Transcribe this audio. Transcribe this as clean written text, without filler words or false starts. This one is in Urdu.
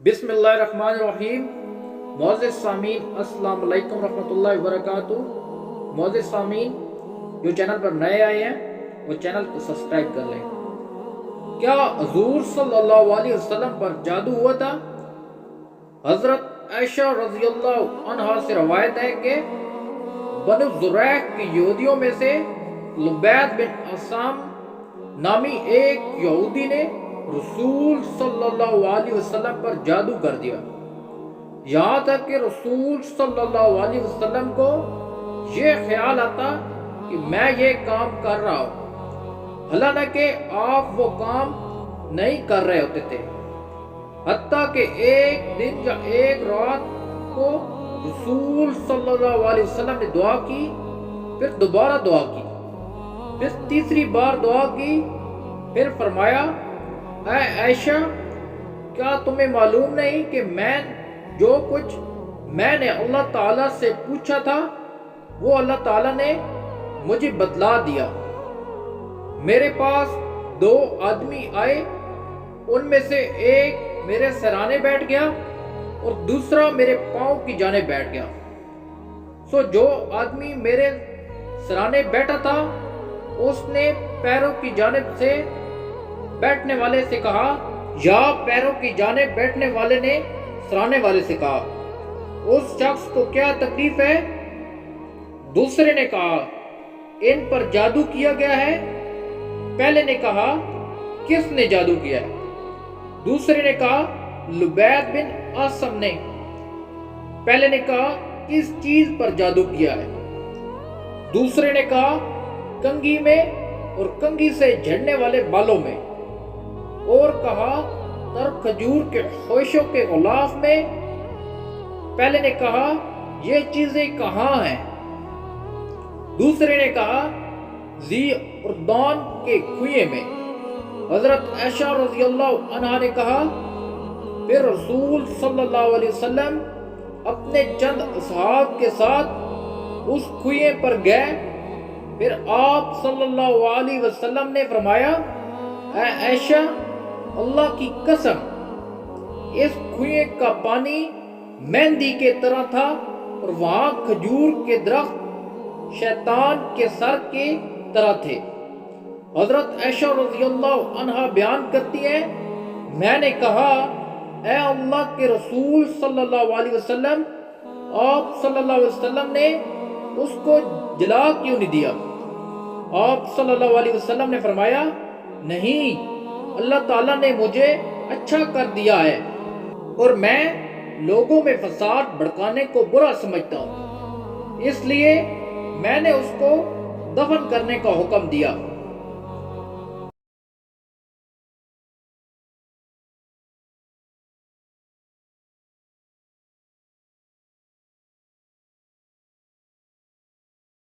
بسم اللہ الرحمن الرحیم۔ معزز سامعین، السلام علیکم ورحمۃ اللہ وبرکاتہ۔ معزز سامعین، جو چینل پر نئے آئے ہیں وہ چینل کو سبسکرائب کر لیں۔ کیا حضور صلی اللہ علیہ وسلم پر جادو ہوا تھا؟ حضرت عائشہ رضی اللہ عنہا سے روایت ہے کہ بنو زریق کے یہودیوں میں سے لبید بن عصام نامی ایک یہودی نے رسول صلی اللہ علیہ وسلم پر جادو کر دیا، یہاں تک کہ رسول صلی اللہ علیہ وسلم کو یہ خیال آتا کہ میں یہ کام کر رہا ہوں، حالانکہ آپ وہ کام نہیں کر رہے ہوتے تھے۔ حتیٰ کہ ایک دن یا ایک رات کو رسول صلی اللہ علیہ وسلم نے دعا کی، پھر دوبارہ دعا کی، پھر تیسری بار دعا کی، پھر فرمایا، اے عائشہ، کیا تمہیں معلوم نہیں کہ جو کچھ میں نے اللہ تعالیٰ سے پوچھا تھا وہ اللہ تعالیٰ نے مجھے بتلا دیا۔ میرے پاس دو آدمی آئے، ان میں سے ایک میرے سرانے بیٹھ گیا اور دوسرا میرے پاؤں کی جانب بیٹھ گیا۔ سو جو آدمی میرے سرانے بیٹھا تھا اس نے پیروں کی جانب سے بیٹھنے والے سے کہا، یا پیروں کی جانب بیٹھنے والے نے سرانے والے سے کہا، اس شخص کو کیا تکلیف ہے؟ دوسرے نے کہا، ان پر جادو کیا گیا ہے۔ پہلے نے کہا، کس نے جادو کیا ہے؟ دوسرے نے کہا، لبید بن عاصم نے۔ پہلے نے کہا، کس چیز پر جادو کیا ہے؟ دوسرے نے کہا، کنگھی میں اور کنگھی سے جھڑنے والے بالوں میں، اور کہا، تر کھجور کے خوشوں کے غلاف میں۔ پہلے نے کہا، یہ چیزیں کہاں ہیں؟ دوسرے نے کہا، ذی اردان کے کنویں میں۔ حضرت عائشہ رضی اللہ عنہا نے کہا، پھر رسول صلی اللہ علیہ وسلم اپنے چند اصحاب کے ساتھ اس کنویں پر گئے۔ پھر آپ صلی اللہ علیہ وسلم نے فرمایا، اے عائشہ، اللہ کی قسم، اس کنویں کا پانی مہندی کے طرح تھا اور وہاں کھجور کے درخت شیطان کے سر کی طرح تھے۔ حضرت عائشہ رضی اللہ عنہا بیان کرتی ہیں، میں نے کہا، اے اللہ کے رسول صلی اللہ علیہ وسلم، آپ صلی اللہ علیہ وسلم نے اس کو جلا کیوں نہیں دیا؟ آپ صلی اللہ علیہ وسلم نے فرمایا، نہیں، اللہ تعالیٰ نے مجھے اچھا کر دیا ہے اور میں لوگوں میں فساد بھڑکانے کو برا سمجھتا ہوں، اس لیے میں نے اس کو دفن کرنے کا حکم دیا۔